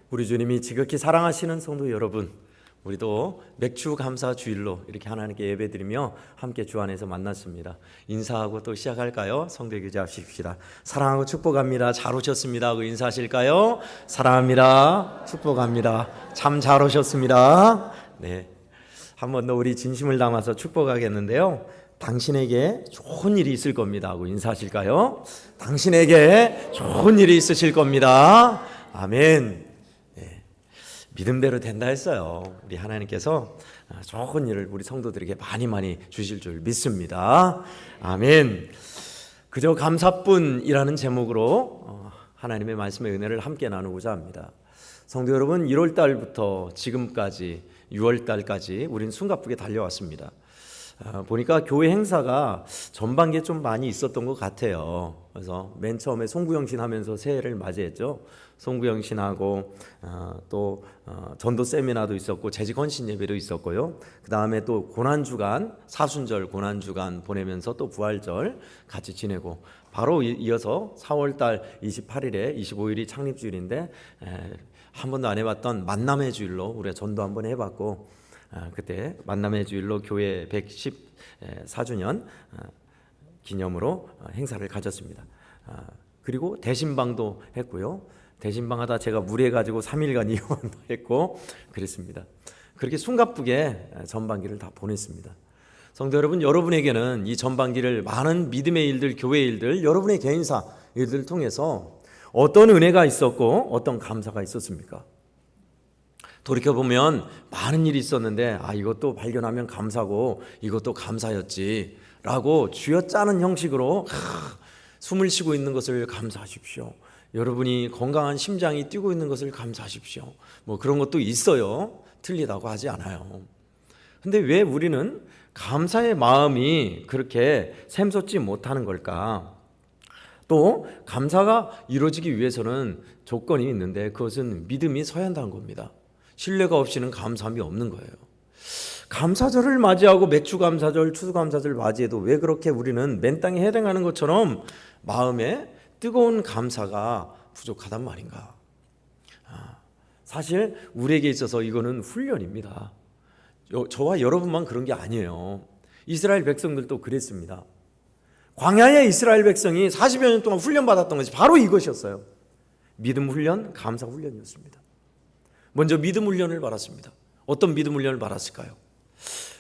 우리 주님이 지극히 사랑하시는 성도 여러분, 우리도 맥주 감사 주일로 이렇게 하나님께 예배드리며 함께 주 안에서 만났습니다. 인사하고 또 시작할까요? 성도 교제하십시다. 사랑하고 축복합니다. 잘 오셨습니다 하고 인사하실까요? 사랑합니다. 축복합니다. 참 잘 오셨습니다. 네, 한 번 더 우리 진심을 담아서 축복하겠는데요. 당신에게 좋은 일이 있을 겁니다 하고 인사하실까요? 당신에게 좋은 일이 있으실 겁니다. 아멘. 믿음대로 된다 했어요. 우리 하나님께서 좋은 일을 우리 성도들에게 많이 주실 줄 믿습니다. 아멘. 그저 감사뿐이라는 제목으로 하나님의 말씀의 은혜를 함께 나누고자 합니다. 성도 여러분, 1월 달부터 지금까지 6월 달까지 우린 숨가쁘게 달려왔습니다. 보니까 교회 행사가 전반기에 좀 많이 있었던 것 같아요. 그래서 맨 처음에 송구영신 하면서 새해를 맞이했죠. 송구영신하고 또 전도 세미나도 있었고 재직헌신 예배도 있었고요. 그 다음에 또 고난주간, 사순절 고난주간 보내면서 또 부활절 같이 지내고, 바로 이어서 4월달 28일에 25일이 창립주일인데 한 번도 안 해봤던 만남의 주일로 우리가 전도 한번 해봤고, 그때 만남의 주일로 교회 114주년 기념으로 행사를 가졌습니다. 그리고 대신방도 했고요. 대신방 하다 제가 무리해가지고 3일간 이용도 했고 그랬습니다. 그렇게 숨가쁘게 전반기를 다 보냈습니다. 성도 여러분, 여러분에게는 이 전반기를 많은 믿음의 일들, 교회의 일들, 여러분의 개인사 일들을 통해서 어떤 은혜가 있었고 어떤 감사가 있었습니까? 돌이켜보면 많은 일이 있었는데 이것도 발견하면 감사고 이것도 감사였지 라고 쥐어짜는 형식으로 숨을 쉬고 있는 것을 감사하십시오, 여러분이 건강한 심장이 뛰고 있는 것을 감사하십시오, 뭐 그런 것도 있어요. 틀리다고 하지 않아요. 근데 왜 우리는 감사의 마음이 그렇게 샘솟지 못하는 걸까? 또 감사가 이루어지기 위해서는 조건이 있는데 그것은 믿음이 서야 한다는 겁니다. 신뢰가 없이는 감사함이 없는 거예요. 감사절을 맞이하고 맥주감사절, 추수감사절 맞이해도 왜 그렇게 우리는 맨 땅에 해당하는 것처럼 마음에 뜨거운 감사가 부족하단 말인가? 사실 우리에게 있어서 이거는 훈련입니다. 저와 여러분만 그런 게 아니에요. 이스라엘 백성들도 그랬습니다. 광야의 이스라엘 백성이 40여 년 동안 훈련받았던 것이 바로 이것이었어요. 믿음 훈련, 감사 훈련이었습니다. 먼저 믿음 훈련을 받았습니다. 어떤 믿음 훈련을 받았을까요?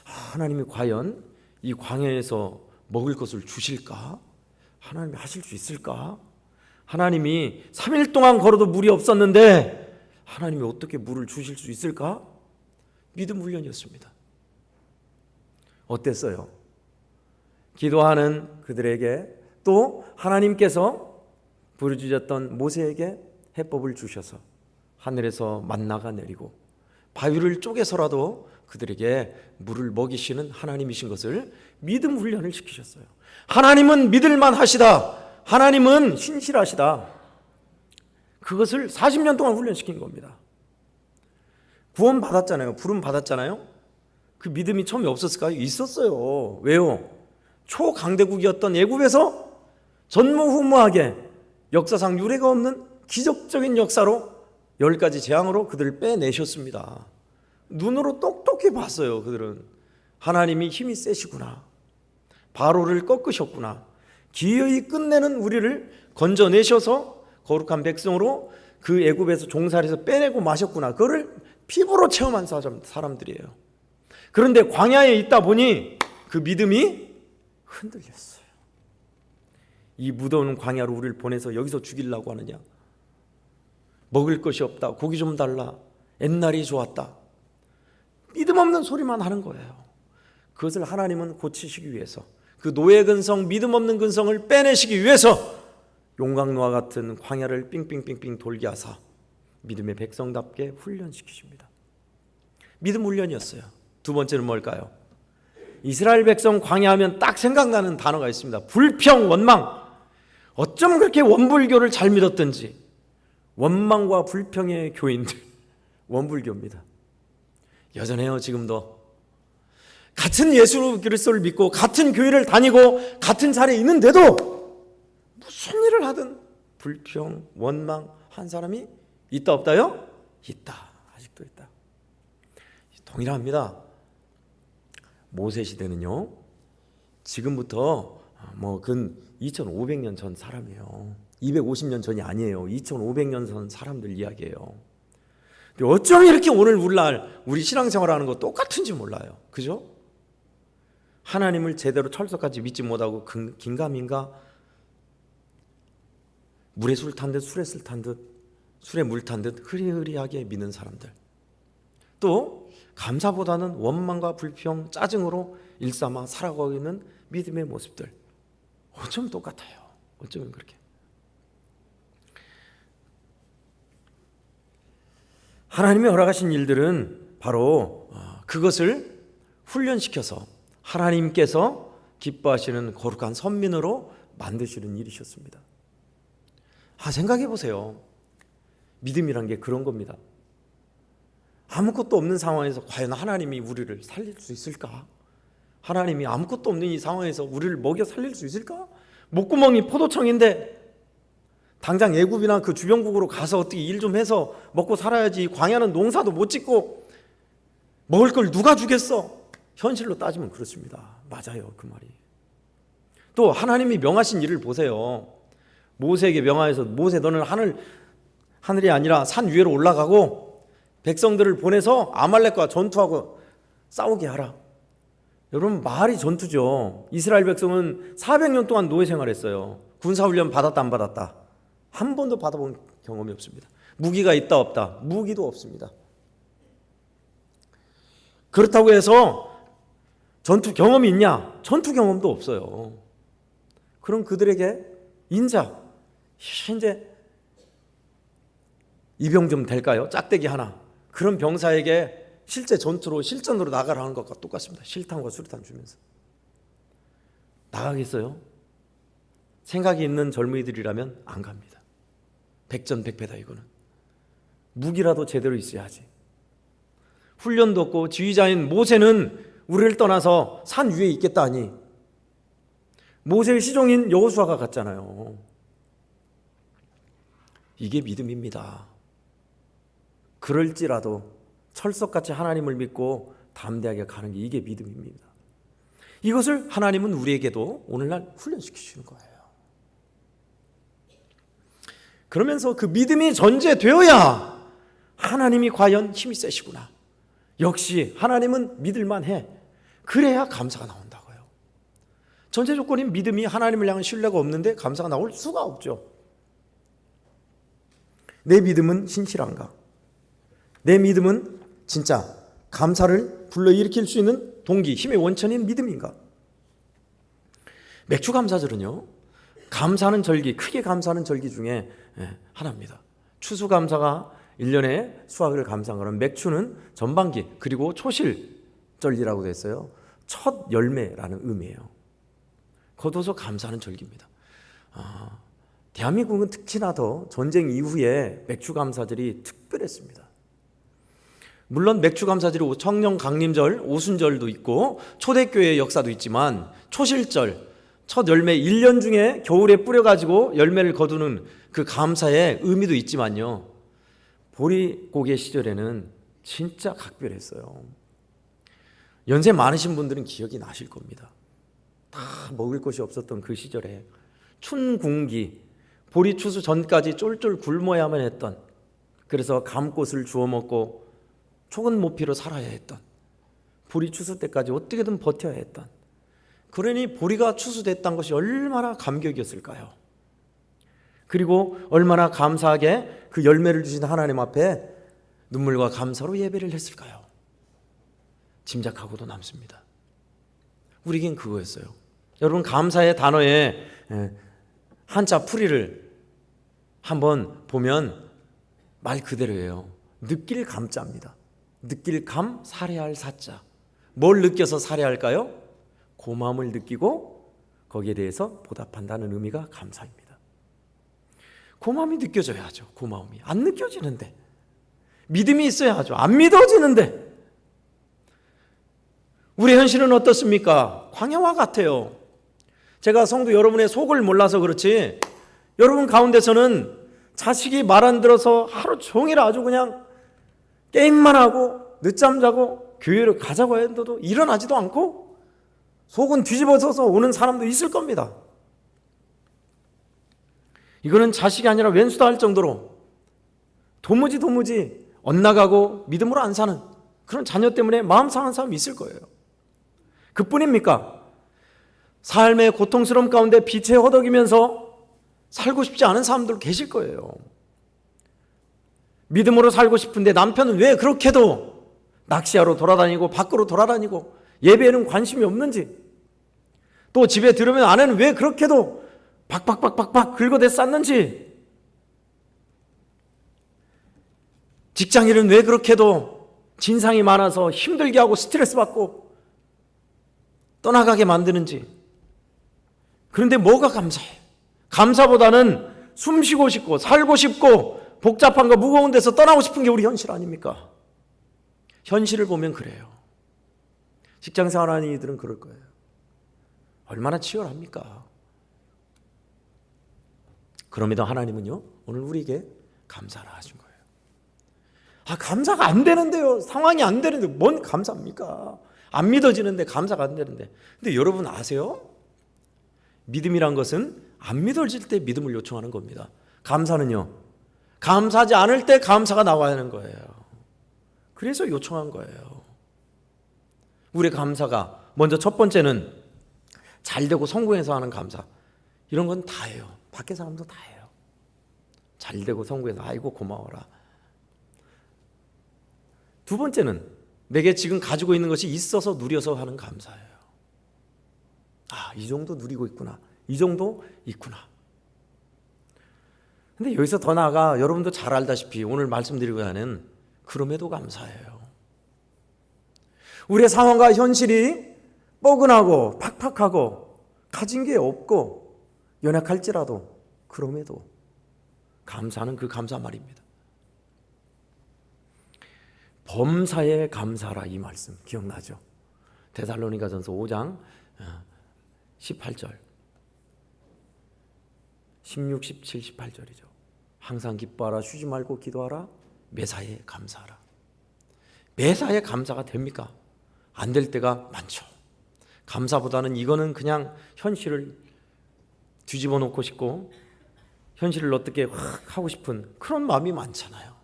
하나님이 과연 이 광야에서 먹을 것을 주실까? 하나님이 하실 수 있을까? 하나님이 3일 동안 걸어도 물이 없었는데 하나님이 어떻게 물을 주실 수 있을까? 믿음 훈련이었습니다. 어땠어요? 기도하는 그들에게, 또 하나님께서 부르짖었던 모세에게 해법을 주셔서 하늘에서 만나가 내리고 바위를 쪼개서라도 그들에게 물을 먹이시는 하나님이신 것을 믿음 훈련을 시키셨어요. 하나님은 믿을만 하시다, 하나님은 신실하시다, 그것을 40년 동안 훈련시킨 겁니다. 구원 받았잖아요. 부름 받았잖아요. 그 믿음이 처음에 없었을까요? 있었어요. 왜요? 초강대국이었던 애굽에서 전무후무하게 역사상 유례가 없는 기적적인 역사로 10가지 재앙으로 그들을 빼내셨습니다. 눈으로 똑똑히 봤어요. 그들은 하나님이 힘이 세시구나, 바로를 꺾으셨구나, 기어이 끝내는 우리를 건져내셔서 거룩한 백성으로 그 애굽에서 종살이에서 빼내고 마셨구나, 그거를 피부로 체험한 사람들이에요. 그런데 광야에 있다 보니 그 믿음이 흔들렸어요. 이 무더운 광야로 우리를 보내서 여기서 죽이려고 하느냐, 먹을 것이 없다, 고기 좀 달라, 옛날이 좋았다, 믿음 없는 소리만 하는 거예요. 그것을 하나님은 고치시기 위해서, 그 노예 근성, 믿음 없는 근성을 빼내시기 위해서 용광로와 같은 광야를 삥삥삥삥 돌게 하사 믿음의 백성답게 훈련시키십니다. 믿음 훈련이었어요. 두 번째는 뭘까요? 이스라엘 백성 광야하면 딱 생각나는 단어가 있습니다. 불평, 원망. 어쩜 그렇게 원불교를 잘 믿었든지 원망과 불평의 교인들, 원불교입니다. 여전해요. 지금도 같은 예수 그리스도를 믿고 같은 교회를 다니고 같은 자리에 있는데도 무슨 일을 하든 불평, 원망 한 사람이 있다 없다요? 있다. 아직도 있다. 동일합니다. 모세 시대는요, 지금부터 근 2500년 전 사람이에요. 250년 전이 아니에요. 2500년 전 사람들 이야기예요. 근데 어쩜 이렇게 오늘 우리 신앙생활하는 거 똑같은지 몰라요. 그죠? 하나님을 제대로 철석같이 믿지 못하고 긴가민가 물에 술 탄 듯 술에 술 탄 듯 술에 물 탄 듯 흐리흐리하게 믿는 사람들, 또 감사보다는 원망과 불평, 짜증으로 일삼아 살아가고 있는 믿음의 모습들, 어쩌면 똑같아요. 어쩌면 그렇게. 하나님이 허락하신 일들은 바로 그것을 훈련시켜서 하나님께서 기뻐하시는 거룩한 선민으로 만드시는 일이셨습니다. 생각해 보세요. 믿음이란 게 그런 겁니다. 아무것도 없는 상황에서 과연 하나님이 우리를 살릴 수 있을까? 하나님이 아무것도 없는 이 상황에서 우리를 먹여 살릴 수 있을까? 목구멍이 포도청인데 당장 애굽이나 그 주변국으로 가서 어떻게 일 좀 해서 먹고 살아야지. 광야는 농사도 못 짓고 먹을 걸 누가 주겠어? 현실로 따지면 그렇습니다. 맞아요, 그 말이. 또 하나님이 명하신 일을 보세요. 모세에게 명하여서 모세 너는 하늘이 아니라 산 위로 올라가고 백성들을 보내서 아말렉과 전투하고 싸우게 하라. 여러분, 말이 전투죠. 이스라엘 백성은 400년 동안 노예 생활했어요. 군사훈련 받았다 안 받았다? 한 번도 받아본 경험이 없습니다. 무기가 있다 없다? 무기도 없습니다. 그렇다고 해서 전투 경험이 있냐? 전투 경험도 없어요. 그럼 그들에게 인자, 이제 이병 좀 될까요? 짝대기 하나. 그런 병사에게 실제 실전으로 나가라는 것과 똑같습니다. 실탄과 수류탄 주면서. 나가겠어요? 생각이 있는 젊은이들이라면 안 갑니다. 백전백패다 이거는. 무기라도 제대로 있어야지. 훈련도 없고 지휘자인 모세는 우리를 떠나서 산 위에 있겠다 하니 모세의 시종인 여호수아가 갔잖아요. 이게 믿음입니다. 그럴지라도 철석같이 하나님을 믿고 담대하게 가는 게 이게 믿음입니다. 이것을 하나님은 우리에게도 오늘날 훈련시키시는 거예요. 그러면서 그 믿음이 전제되어야 하나님이 과연 힘이 세시구나. 역시 하나님은 믿을만해. 그래야 감사가 나온다고요. 전제 조건인 믿음이 하나님을 향한 신뢰가 없는데 감사가 나올 수가 없죠. 내 믿음은 신실한가? 내 믿음은 진짜 감사를 불러일으킬 수 있는 동기, 힘의 원천인 믿음인가? 맥주 감사절은요, 감사하는 절기, 크게 감사하는 절기 중에 하나입니다. 추수감사가 1년에 수확을 감사한 거는 맥주는 전반기 그리고 초실절이라고 됐어요. 첫 열매라는 의미예요. 거둬서 감사하는 절기입니다. 대한민국은 특히나 더 전쟁 이후에 맥주감사절이 특별했습니다. 물론 맥주감사절이 청령 강림절, 오순절도 있고 초대교회의 역사도 있지만 초실절, 첫 열매 1년 중에 겨울에 뿌려가지고 열매를 거두는 그 감사의 의미도 있지만요, 보리고개 시절에는 진짜 각별했어요. 연세 많으신 분들은 기억이 나실 겁니다. 다 먹을 것이 없었던 그 시절에 춘궁기, 보리 추수 전까지 쫄쫄 굶어야만 했던, 그래서 감꽃을 주워 먹고 촉은 모피로 살아야 했던, 보리 추수 때까지 어떻게든 버텨야 했던, 그러니 보리가 추수됐다는 것이 얼마나 감격이었을까요? 그리고 얼마나 감사하게 그 열매를 주신 하나님 앞에 눈물과 감사로 예배를 했을까요? 짐작하고도 남습니다. 우리에겐 그거였어요. 여러분, 감사의 단어에 한자 풀이를 한번 보면 말 그대로예요. 느낄 감자입니다. 느낄 감, 살해할 사자. 뭘 느껴서 살해할까요? 고마움을 느끼고 거기에 대해서 보답한다는 의미가 감사입니다. 고마움이 느껴져야죠. 고마움이 안 느껴지는데, 믿음이 있어야죠. 안 믿어지는데. 우리 현실은 어떻습니까? 광야와 같아요. 제가 성도 여러분의 속을 몰라서 그렇지, 여러분 가운데서는 자식이 말 안 들어서 하루 종일 아주 그냥 게임만 하고 늦잠 자고 교회를 가자고 해도 일어나지도 않고 속은 뒤집어져서 오는 사람도 있을 겁니다. 이거는 자식이 아니라 왼수다 할 정도로 도무지 엇나가고 믿음으로 안 사는 그런 자녀 때문에 마음 상한 사람이 있을 거예요. 그뿐입니까? 삶의 고통스러움 가운데 빛에 허덕이면서 살고 싶지 않은 사람들 계실 거예요. 믿음으로 살고 싶은데 남편은 왜 그렇게도 낚시하러 돌아다니고 밖으로 돌아다니고 예배에는 관심이 없는지, 또 집에 들으면 아내는 왜 그렇게도 박박박박박 긁어대 쌌는지, 직장인은 왜 그렇게도 진상이 많아서 힘들게 하고 스트레스 받고 떠나가게 만드는지. 그런데 뭐가 감사해? 감사보다는 숨 쉬고 싶고 살고 싶고 복잡한 거 무거운 데서 떠나고 싶은 게 우리 현실 아닙니까? 현실을 보면 그래요. 직장생활 하는 이들은 그럴 거예요. 얼마나 치열합니까? 그럼에도 하나님은요, 오늘 우리에게 감사를 하신 거예요. 감사가 안 되는데요. 상황이 안 되는데 뭔 감사입니까? 안 믿어지는데 감사가 안 되는데. 근데 여러분 아세요? 믿음이란 것은 안 믿어질 때 믿음을 요청하는 겁니다. 감사는요, 감사하지 않을 때 감사가 나와야 하는 거예요. 그래서 요청한 거예요. 우리의 감사가 먼저 첫 번째는 잘 되고 성공해서 하는 감사. 이런 건 다 해요. 밖에 사람도 다 해요. 잘 되고 성공해서 아이고 고마워라. 두 번째는 내게 지금 가지고 있는 것이 있어서 누려서 하는 감사예요. 이 정도 누리고 있구나. 이 정도 있구나. 근데 여기서 더 나아가 여러분도 잘 알다시피 오늘 말씀드리고 하는 그럼에도 감사해요. 우리의 상황과 현실이 뻐근하고 팍팍하고 가진 게 없고 연약할지라도 그럼에도 감사는 그 감사 말입니다. 범사에 감사라, 이 말씀 기억나죠? 데살로니가전서 5장 18절 16, 17, 18절이죠. 항상 기뻐하라, 쉬지 말고 기도하라, 매사에 감사하라. 매사에 감사가 됩니까? 안 될 때가 많죠. 감사보다는 이거는 그냥 현실을 뒤집어 놓고 싶고 현실을 어떻게 확 하고 싶은 그런 마음이 많잖아요.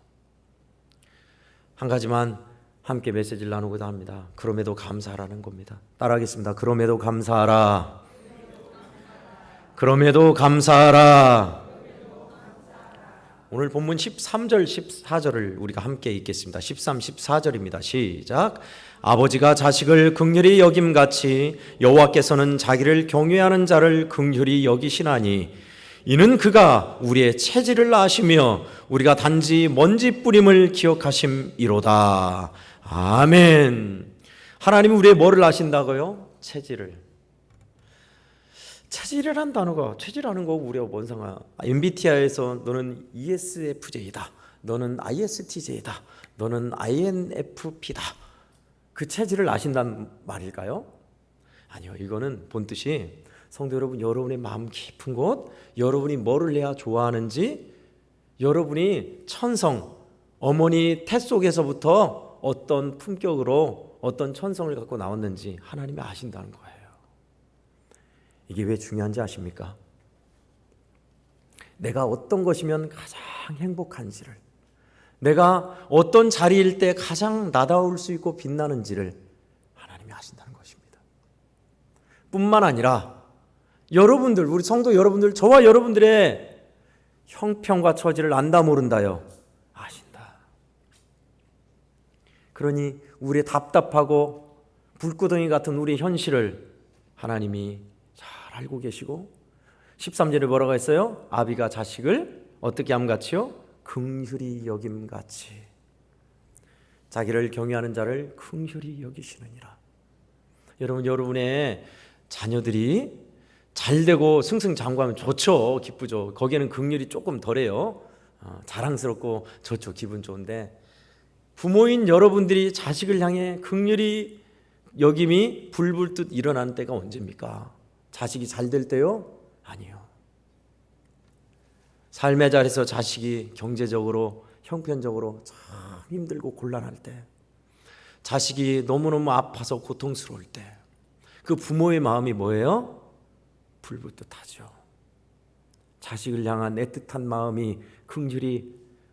한 가지만 함께 메시지를 나누고자 합니다. 그럼에도 감사하라는 겁니다. 따라하겠습니다. 그럼에도 감사하라. 그럼에도 감사하라. 오늘 본문 13절 14절을 우리가 함께 읽겠습니다. 13, 14절입니다. 시작. 아버지가 자식을 긍휼히 여김같이 여호와께서는 자기를 경외하는 자를 긍휼히 여기시나니 이는 그가 우리의 체질을 아시며 우리가 단지 먼지 뿌림을 기억하심이로다. 아멘. 하나님은 우리의 뭐를 아신다고요? 체질을. 체질이라는 단어가, 체질하는 거 우리가 뭔 상관? MBTI에서 너는 ESFJ다, 너는 ISTJ다, 너는 INFP다. 그 체질을 아신다는 말일까요? 아니요. 이거는 본뜻이 성도 여러분, 여러분의 마음 깊은 곳, 여러분이 뭐를 해야 좋아하는지, 여러분이 천성, 어머니 태 속에서부터 어떤 품격으로 어떤 천성을 갖고 나왔는지 하나님이 아신다는 거예요. 이게 왜 중요한지 아십니까? 내가 어떤 것이면 가장 행복한지를, 내가 어떤 자리일 때 가장 나다울 수 있고 빛나는지를 하나님이 아신다는 것입니다. 뿐만 아니라 여러분들, 우리 성도 여러분들, 저와 여러분들의 형편과 처지를 안다 모른다요, 아신다. 그러니 우리의 답답하고 불구덩이 같은 우리 현실을 하나님이 잘 알고 계시고 13절에 뭐라고 했어요? 아비가 자식을 어떻게 함같이요? 긍휼히 여김같이. 자기를 경외하는 자를 긍휼히 여기시느니라. 여러분, 여러분의 자녀들이 잘되고 승승장구하면 좋죠. 기쁘죠. 거기에는 긍휼이 조금 덜해요. 자랑스럽고 좋죠. 기분 좋은데 부모인 여러분들이 자식을 향해 긍휼히 여김이 불불듯 일어나는 때가 언제입니까? 자식이 잘 될 때요? 아니요. 삶의 자리에서 자식이 경제적으로 형편적으로 참 힘들고 곤란할 때, 자식이 너무너무 아파서 고통스러울 때 그 부모의 마음이 뭐예요? 불붙듯하죠. 자식을 향한 애틋한 마음이 긍휼이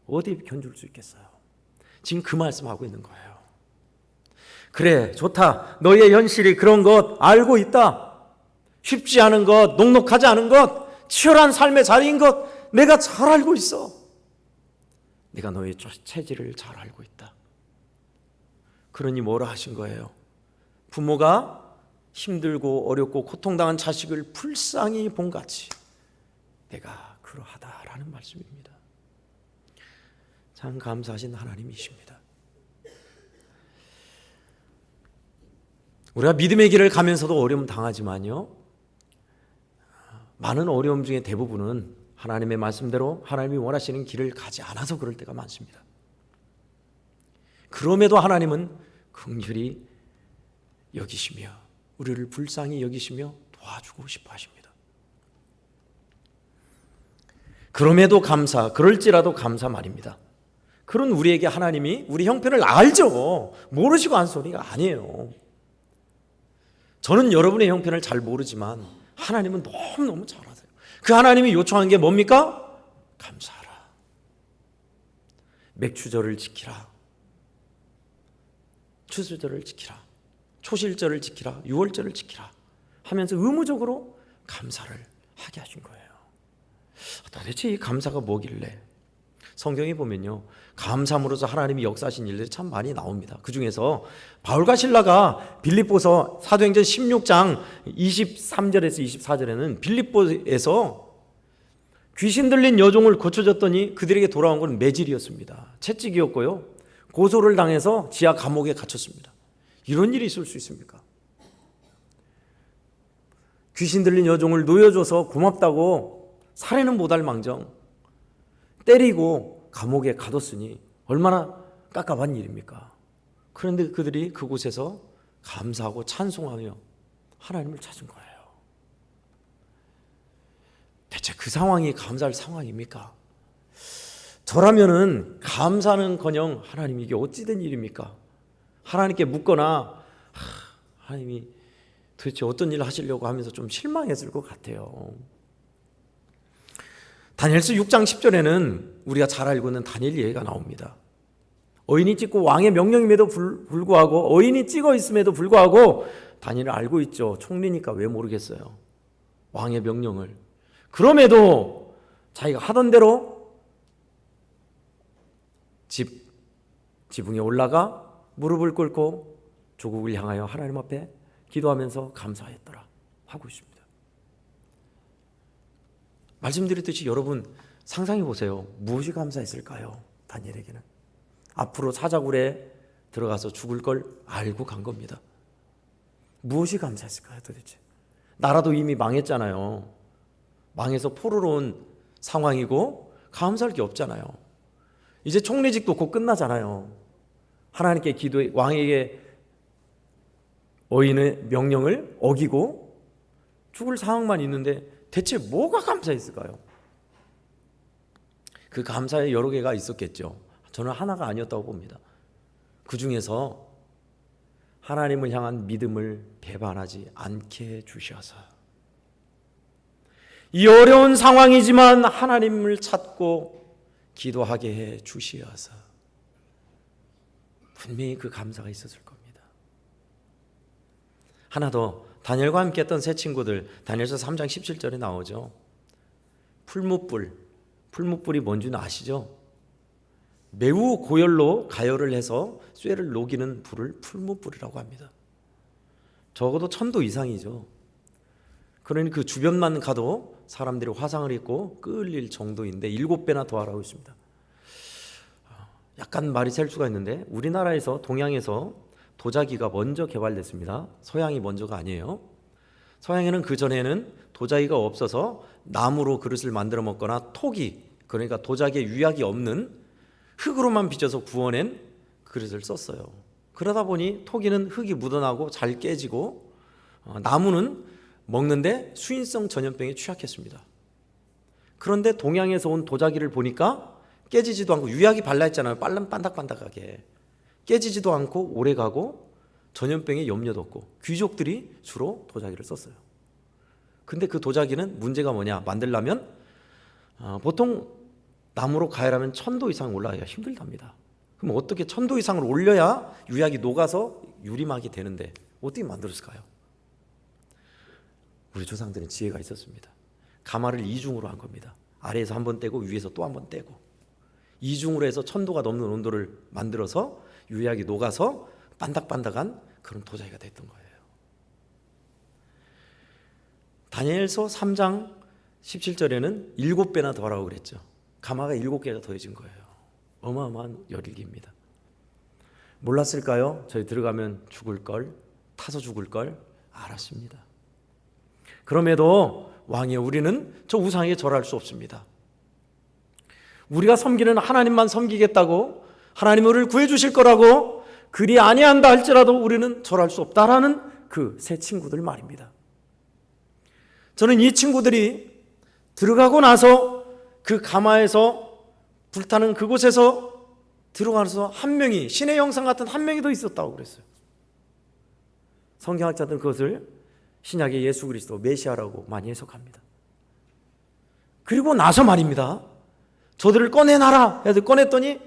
어디 견줄 수 있겠어요? 지금 그 말씀하고 있는 거예요. 그래, 좋다. 너의 현실이 그런 것 알고 있다. 쉽지 않은 것, 녹록하지 않은 것, 치열한 삶의 자리인 것 내가 잘 알고 있어. 내가 너의 체질을 잘 알고 있다. 그러니 뭐라 하신 거예요? 부모가 힘들고 어렵고 고통당한 자식을 불쌍히 본같이 내가 그러하다라는 말씀입니다. 참 감사하신 하나님이십니다. 우리가 믿음의 길을 가면서도 어려움 당하지만요, 많은 어려움 중에 대부분은 하나님의 말씀대로 하나님이 원하시는 길을 가지 않아서 그럴 때가 많습니다. 그럼에도 하나님은 긍휼히 여기시며 우리를 불쌍히 여기시며 도와주고 싶어 하십니다. 그럼에도 감사, 그럴지라도 감사 말입니다. 그런 우리에게 하나님이 우리 형편을 알죠. 모르시고 한 소리가 아니에요. 저는 여러분의 형편을 잘 모르지만 하나님은 너무너무 잘 아세요. 그 하나님이 요청한 게 뭡니까? 감사하라. 맥추절을 지키라. 추수절을 지키라. 초실절을 지키라. 유월절을 지키라 하면서 의무적으로 감사를 하게 하신 거예요. 도대체 이 감사가 뭐길래? 성경에 보면요, 감사함으로써 하나님이 역사하신 일들이 참 많이 나옵니다. 그 중에서 바울과 실라가 빌립보서 사도행전 16장 23절에서 24절에는 빌립보에서 귀신 들린 여종을 고쳐줬더니 그들에게 돌아온 건 매질이었습니다. 채찍이었고요, 고소를 당해서 지하 감옥에 갇혔습니다. 이런 일이 있을 수 있습니까? 귀신 들린 여종을 놓여줘서 고맙다고 살해는 못할 망정 때리고 감옥에 가뒀으니 얼마나 깝깝한 일입니까? 그런데 그들이 그곳에서 감사하고 찬송하며 하나님을 찾은 거예요. 대체 그 상황이 감사할 상황입니까? 저라면은 감사는커녕 하나님 이게 어찌 된 일입니까? 하나님께 묻거나 하나님이 도대체 어떤 일을 하시려고 하면서 좀 실망했을 것 같아요. 다니엘서 6장 10절에는 우리가 잘 알고 있는 다니엘 예가 나옵니다. 어인이 찍고 왕의 명령임에도 불구하고, 어인이 찍어 있음에도 불구하고 다니엘을 알고 있죠. 총리니까 왜 모르겠어요. 왕의 명령을. 그럼에도 자기가 하던 대로 지붕에 올라가 무릎을 꿇고 조국을 향하여 하나님 앞에 기도하면서 감사했더라 하고 있습니다. 말씀드렸듯이 여러분 상상해 보세요. 무엇이 감사했을까요? 다니엘에게는 앞으로 사자굴에 들어가서 죽을 걸 알고 간 겁니다. 무엇이 감사했을까요 도대체? 나라도 이미 망했잖아요. 망해서 포로로운 상황이고 감사할 게 없잖아요. 이제 총리직도 곧 끝나잖아요. 하나님께 기도해, 왕에게 어인의 명령을 어기고 죽을 상황만 있는데 대체 뭐가 감사했을까요? 그 감사의 여러 개가 있었겠죠. 저는 하나가 아니었다고 봅니다. 그 중에서 하나님을 향한 믿음을 배반하지 않게 해주셔서, 이 어려운 상황이지만 하나님을 찾고 기도하게 해 주시어서 분명히 그 감사가 있었을 겁니다. 하나 더, 다니엘과 함께 했던 세 친구들, 다니엘서 3장 17절에 나오죠. 풀무불이 뭔지는 아시죠? 매우 고열로 가열을 해서 쇠를 녹이는 불을 풀무불이라고 합니다. 적어도 1000도 이상이죠. 그러니 그 주변만 가도 사람들이 화상을 입고 끌릴 정도인데 7배나 더 하라고 있습니다. 약간 말이 셀 수가 있는데 우리나라에서, 동양에서 도자기가 먼저 개발됐습니다. 서양이 먼저가 아니에요. 서양에는 그 전에는 도자기가 없어서 나무로 그릇을 만들어 먹거나 토기, 그러니까 도자기에 유약이 없는 흙으로만 빚어서 구워낸 그릇을 썼어요. 그러다 보니 토기는 흙이 묻어나고 잘 깨지고, 나무는 먹는데 수인성 전염병에 취약했습니다. 그런데 동양에서 온 도자기를 보니까 깨지지도 않고, 유약이 발라있잖아요. 반딱반딱하게 깨지지도 않고 오래가고 전염병에 염려도 없고, 귀족들이 주로 도자기를 썼어요. 근데 그 도자기는 문제가 뭐냐, 만들려면 보통 나무로 가열하면 1000도 이상 올라가기가 힘들답니다. 그럼 어떻게 1000도 이상을 올려야 유약이 녹아서 유리막이 되는데 어떻게 만들었을까요? 우리 조상들은 지혜가 있었습니다. 가마를 이중으로 한 겁니다. 아래에서 한 번 떼고 위에서 또 한 번 떼고, 이중으로 해서 1000도가 넘는 온도를 만들어서 유약이 녹아서 반딱반딱한 그런 도자기가 됐던 거예요. 다니엘서 3장 17절에는 7배나 더라고 그랬죠. 가마가 7개가 더해진 거예요. 어마어마한 열기입니다. 몰랐을까요? 저희 들어가면 죽을 걸, 타서 죽을 걸 알았습니다. 그럼에도 왕이여, 우리는 저 우상에게 절할 수 없습니다. 우리가 섬기는 하나님만 섬기겠다고, 하나님 우리를 구해주실 거라고 그리 아니한다 할지라도 우리는 절할 수 없다라는 그 세 친구들 말입니다. 저는 이 친구들이 들어가고 나서 그 가마에서 불타는 그곳에서 들어가서 한 명이, 신의 형상 같은 한 명이 더 있었다고 그랬어요. 성경학자들은 그것을 신약의 예수 그리스도 메시아라고 많이 해석합니다. 그리고 나서 말입니다, 저들을 꺼내놔라 해서 꺼냈더니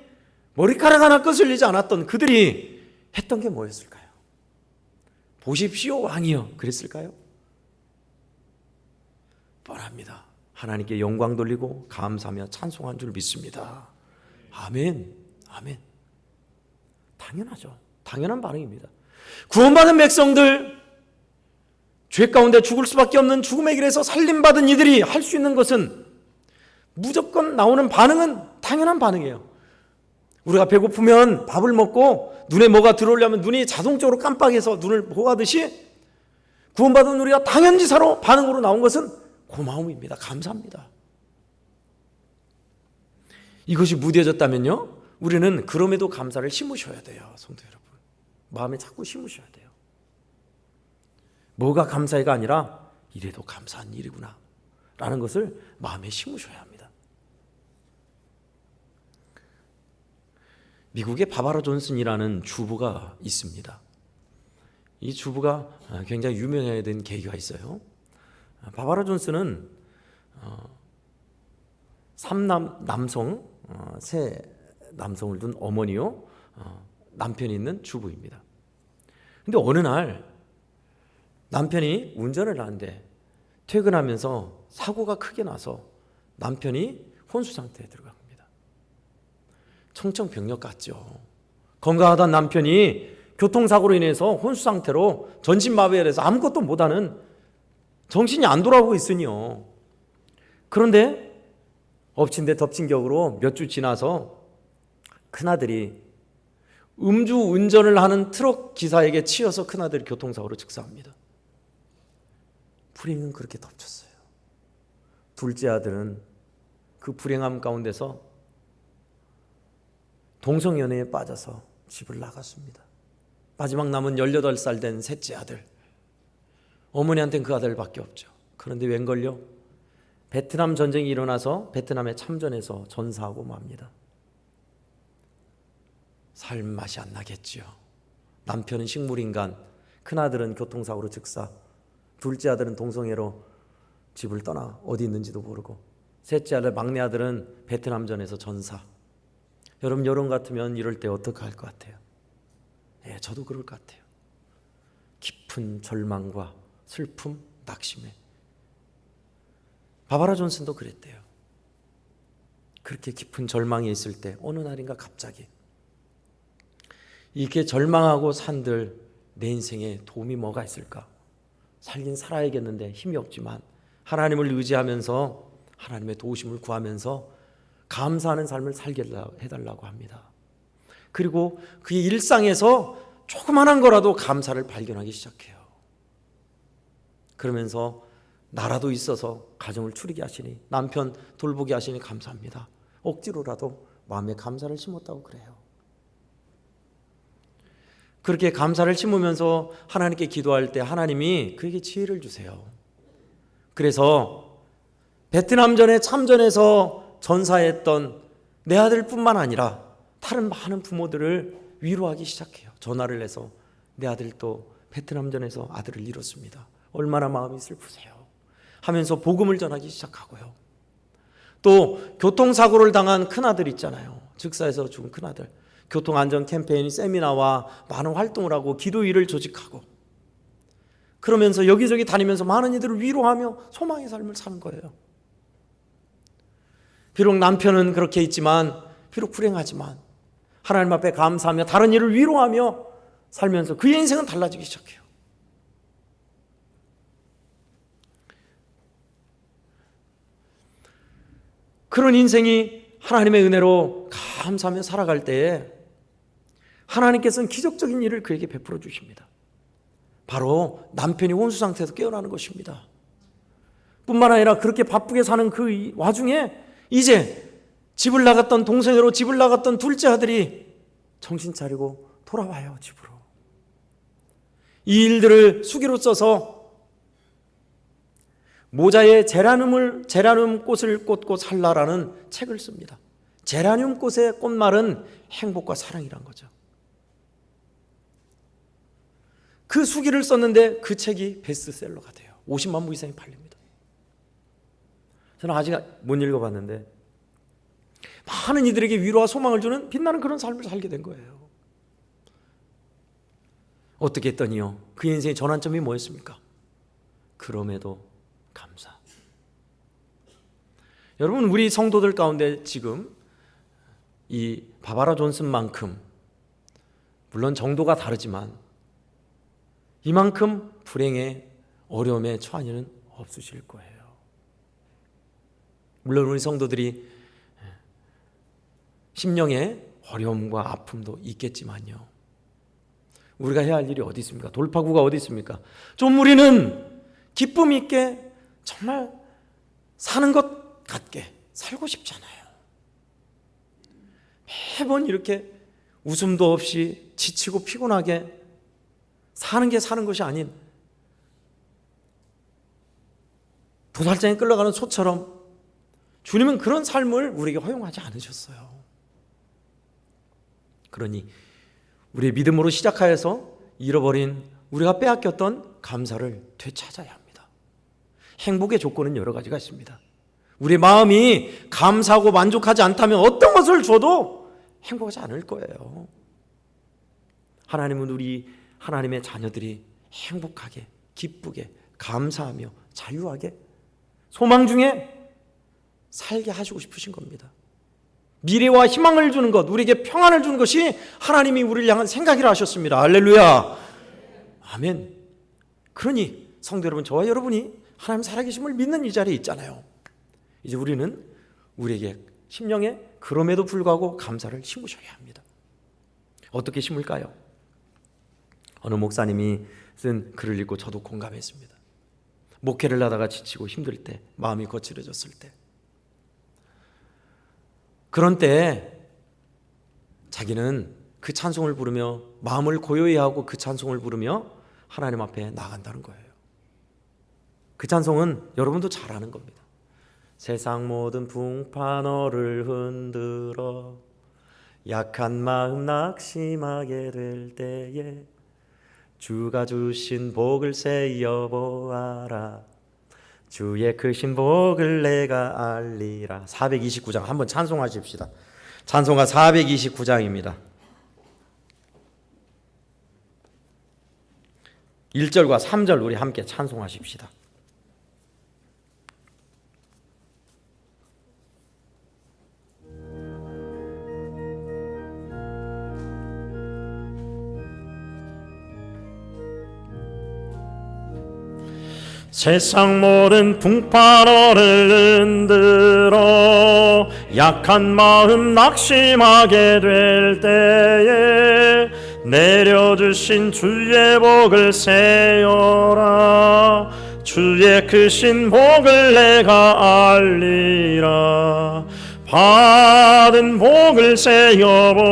머리카락 하나 끄슬리지 않았던 그들이 했던 게 뭐였을까요? 보십시오 왕이여 그랬을까요? 뻔합니다. 하나님께 영광 돌리고 감사하며 찬송한 줄 믿습니다. 아멘, 아멘. 당연하죠. 당연한 반응입니다. 구원받은 백성들, 죄 가운데 죽을 수밖에 없는 죽음의 길에서 살림받은 이들이 할 수 있는 것은, 무조건 나오는 반응은 당연한 반응이에요. 우리가 배고프면 밥을 먹고 눈에 뭐가 들어오려면 눈이 자동적으로 깜빡해서 눈을 보호하듯이, 구원받은 우리가 당연지사로 반응으로 나온 것은 고마움입니다. 감사합니다. 이것이 무뎌졌다면요, 우리는 그럼에도 감사를 심으셔야 돼요. 성도 여러분, 마음에 자꾸 심으셔야 돼요. 뭐가 감사해가 아니라 이래도 감사한 일이구나 라는 것을 마음에 심으셔야 합니다. 미국의 바바라 존슨이라는 주부가 있습니다. 이 주부가 굉장히 유명해야 된 계기가 있어요. 바바라 존슨은 3남성, 세 남성을 둔 어머니요, 남편이 있는 주부입니다. 근데 어느 날 남편이 운전을 하는데 퇴근하면서 사고가 크게 나서 남편이 혼수 상태에 들어갑니다. 청천벽력 같죠. 건강하던 남편이 교통사고로 인해서 혼수 상태로 전신마비가 돼서 아무것도 못하는, 정신이 안 돌아오고 있으니요. 그런데 엎친 데 덮친 격으로 몇 주 지나서 큰아들이 음주 운전을 하는 트럭 기사에게 치여서 큰아들이 교통사고로 즉사합니다. 불행은 그렇게 덮쳤어요. 둘째 아들은 그 불행함 가운데서 동성연애에 빠져서 집을 나갔습니다. 마지막 남은 18살 된 셋째 아들, 어머니한테는 그 아들밖에 없죠. 그런데 웬걸요, 베트남 전쟁이 일어나서 베트남에 참전해서 전사하고 맙니다. 삶 맛이 안 나겠지요. 남편은 식물인간, 큰아들은 교통사고로 즉사, 둘째 아들은 동성애로 집을 떠나 어디 있는지도 모르고, 셋째 아들, 막내 아들은 베트남전에서 전사. 여러분 같으면 이럴 때 어떻게 할 것 같아요? 예, 저도 그럴 것 같아요. 깊은 절망과 슬픔, 낙심에. 바바라 존슨도 그랬대요. 그렇게 깊은 절망에 있을 때 어느 날인가 갑자기, 이렇게 절망하고 산들 내 인생에 도움이 뭐가 있을까? 살긴 살아야겠는데 힘이 없지만 하나님을 의지하면서 하나님의 도우심을 구하면서 감사하는 삶을 살게 해달라고 합니다. 그리고 그의 일상에서 조그만한 거라도 감사를 발견하기 시작해요. 그러면서 나라도 있어서 가정을 추리게 하시니, 남편 돌보게 하시니 감사합니다. 억지로라도 마음에 감사를 심었다고 그래요. 그렇게 감사를 심으면서 하나님께 기도할 때 하나님이 그에게 지혜를 주세요. 그래서 베트남전에 참전해서 전사했던 내 아들뿐만 아니라 다른 많은 부모들을 위로하기 시작해요. 전화를 해서 내 아들도 베트남전에서 아들을 잃었습니다. 얼마나 마음이 슬프세요 하면서 복음을 전하기 시작하고요. 또 교통사고를 당한 큰아들 있잖아요. 즉사에서 죽은 큰아들. 교통안전 캠페인 세미나와 많은 활동을 하고 기도일을 조직하고 그러면서 여기저기 다니면서 많은 이들을 위로하며 소망의 삶을 사는 거예요. 비록 남편은 그렇게 있지만, 비록 불행하지만 하나님 앞에 감사하며 다른 이를 위로하며 살면서 그의 인생은 달라지기 시작해요. 그런 인생이 하나님의 은혜로 감사하며 살아갈 때에 하나님께서는 기적적인 일을 그에게 베풀어 주십니다. 바로 남편이 혼수 상태에서 깨어나는 것입니다. 뿐만 아니라 그렇게 바쁘게 사는 그 와중에 이제 집을 나갔던 동생으로 집을 나갔던 둘째 아들이 정신 차리고 돌아와요, 집으로. 이 일들을 수기로 써서 모자에 제라늄 꽃을 꽂고 살라라는 책을 씁니다. 제라늄 꽃의 꽃말은 행복과 사랑이란 거죠. 그 수기를 썼는데 그 책이 베스트셀러가 돼요. 50만 부 이상이 팔립니다. 저는 아직 못 읽어봤는데 많은 이들에게 위로와 소망을 주는 빛나는 그런 삶을 살게 된 거예요. 어떻게 했더니요, 그 인생의 전환점이 뭐였습니까? 그럼에도 감사. 여러분, 우리 성도들 가운데 지금 이 바바라 존슨만큼, 물론 정도가 다르지만 이만큼 불행에 어려움에 처한 이는 없으실 거예요. 물론 우리 성도들이 심령의 어려움과 아픔도 있겠지만요, 우리가 해야 할 일이 어디 있습니까? 돌파구가 어디 있습니까? 좀 우리는 기쁨 있게 정말 사는 것 같게 살고 싶잖아요. 매번 이렇게 웃음도 없이 지치고 피곤하게 사는 게 사는 것이 아닌 도살장에 끌려가는 소처럼 주님은 그런 삶을 우리에게 허용하지 않으셨어요. 그러니 우리의 믿음으로 시작하여서 잃어버린, 우리가 빼앗겼던 감사를 되찾아야 합니다. 행복의 조건은 여러 가지가 있습니다. 우리 마음이 감사하고 만족하지 않다면 어떤 것을 줘도 행복하지 않을 거예요. 하나님은 우리 하나님의 자녀들이 행복하게, 기쁘게, 감사하며 자유하게 소망 중에 살게 하시고 싶으신 겁니다. 미래와 희망을 주는 것, 우리에게 평안을 주는 것이 하나님이 우리를 향한 생각이라 하셨습니다. 할렐루야, 아멘. 그러니 성도 여러분, 저와 여러분이 하나님 살아계심을 믿는 이 자리에 있잖아요. 이제 우리는 우리에게 심령에 그럼에도 불구하고 감사를 심으셔야 합니다. 어떻게 심을까요? 어느 목사님이 쓴 글을 읽고 저도 공감했습니다. 목회를 하다가 지치고 힘들 때, 마음이 거칠어졌을 때, 그런 때 자기는 그 찬송을 부르며 마음을 고요히 하고 그 찬송을 부르며 하나님 앞에 나간다는 거예요. 그 찬송은 여러분도 잘 아는 겁니다. 세상 모든 풍파 너를 흔들어 약한 마음 낙심하게 될 때에 주가 주신 복을 세어 보아라. 주의 크신 복을 내가 알리라. 429장 한번 찬송하십시다. 찬송가 429장입니다. 1절과 3절 우리 함께 찬송하십시다. 세상 모든 풍파 너를 흔들어 약한 마음 낙심하게 될 때에 내려주신 주의 복을 세어라. 주의 크신 복을 내가 알리라. 받은 복을 세어보아라.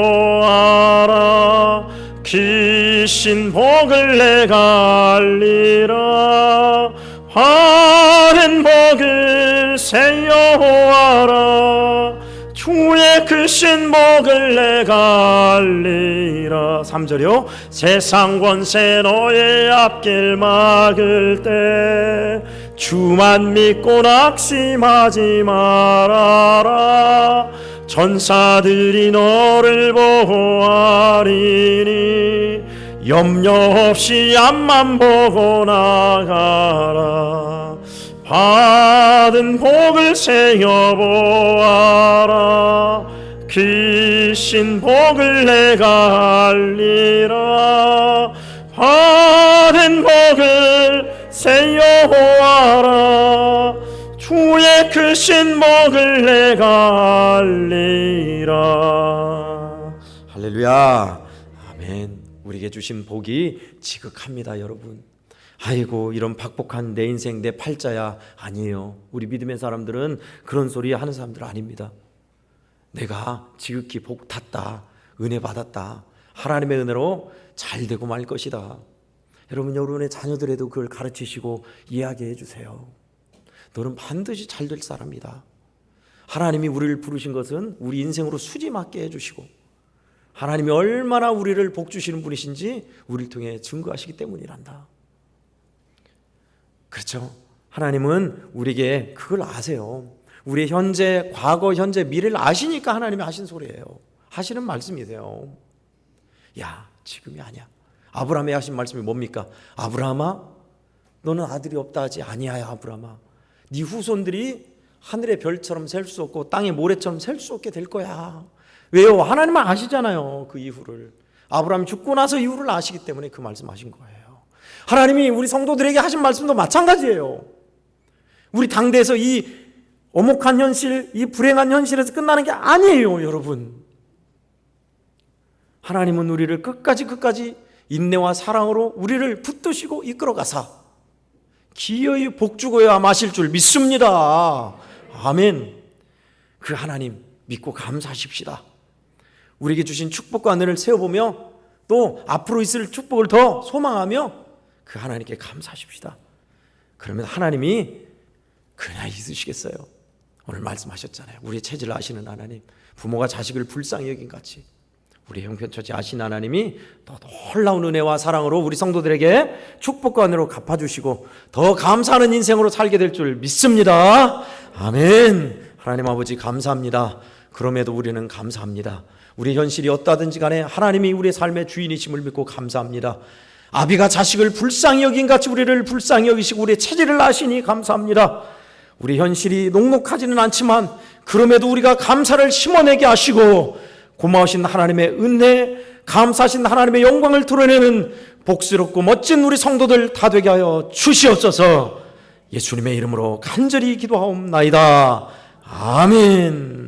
크신 복을 내가 알리라. 받은 복을 세어보아라. 주의 주의 크신 복을 내가 알리라. 3절이요. 세상 권세 너의 앞길 막을 때 주만 믿고 낙심하지 말아라. 전사들이 너를 보호하리니 염려 없이 앞만 보고 나가라. 받은 복을 세어보아라. 크신 복을 내가 알리라. 받은 복을 세어보아라. 주의 크신 복을 내가 알리라. 할렐루야. 아멘. 우리에게 주신 복이 지극합니다, 여러분. 아이고, 이런 박복한 내 인생 내 팔자야. 아니에요. 우리 믿음의 사람들은 그런 소리 하는 사람들 아닙니다. 내가 지극히 복 탔다, 은혜 받았다, 하나님의 은혜로 잘 되고 말 것이다. 여러분의 자녀들에도 그걸 가르치시고 이야기해 주세요. 너는 반드시 잘 될 사람이다. 하나님이 우리를 부르신 것은 우리 인생으로 수지 맞게 해주시고 하나님이 얼마나 우리를 복 주시는 분이신지 우리를 통해 증거하시기 때문이란다. 그렇죠? 하나님은 우리에게 그걸 아세요. 우리의 현재, 과거, 현재, 미래를 아시니까 하나님이 하신 소리예요. 하시는 말씀이세요. 야, 지금이 아니야. 아브라함이 하신 말씀이 뭡니까? 아브라함아, 너는 아들이 없다 하지 아니야. 아브라함아, 네 후손들이 하늘의 별처럼 셀 수 없고 땅의 모래처럼 셀 수 없게 될 거야. 왜요? 하나님은 아시잖아요. 그 이후를. 아브라함이 죽고 나서 이후를 아시기 때문에 그 말씀하신 거예요. 하나님이 우리 성도들에게 하신 말씀도 마찬가지예요. 우리 당대에서 이 엄혹한 현실, 이 불행한 현실에서 끝나는 게 아니에요, 여러분. 하나님은 우리를 끝까지 인내와 사랑으로 우리를 붙드시고 이끌어가사 기어이 복주고야 마실 줄 믿습니다. 아멘. 그 하나님 믿고 감사하십시다. 우리에게 주신 축복과 은혜를 세워보며 또 앞으로 있을 축복을 더 소망하며 그 하나님께 감사하십시다. 그러면 하나님이 그냥 있으시겠어요? 오늘 말씀하셨잖아요. 우리의 체질을 아시는 하나님, 부모가 자식을 불쌍히 여긴 같이 우리 형편처지 아신 하나님이 더 놀라운 은혜와 사랑으로 우리 성도들에게 축복과 은혜로 갚아주시고 더 감사하는 인생으로 살게 될 줄 믿습니다. 아멘. 하나님 아버지 감사합니다. 그럼에도 우리는 감사합니다. 우리 현실이 어떠하든지 간에 하나님이 우리의 삶의 주인이심을 믿고 감사합니다. 아비가 자식을 불쌍히 여긴 같이 우리를 불쌍히 여기시고 우리의 체질을 아시니 감사합니다. 우리 현실이 녹록하지는 않지만 그럼에도 우리가 감사를 심어내게 하시고 고마우신 하나님의 은혜, 감사하신 하나님의 영광을 드러내는 복스럽고 멋진 우리 성도들 다 되게 하여 주시옵소서. 예수님의 이름으로 간절히 기도하옵나이다. 아멘.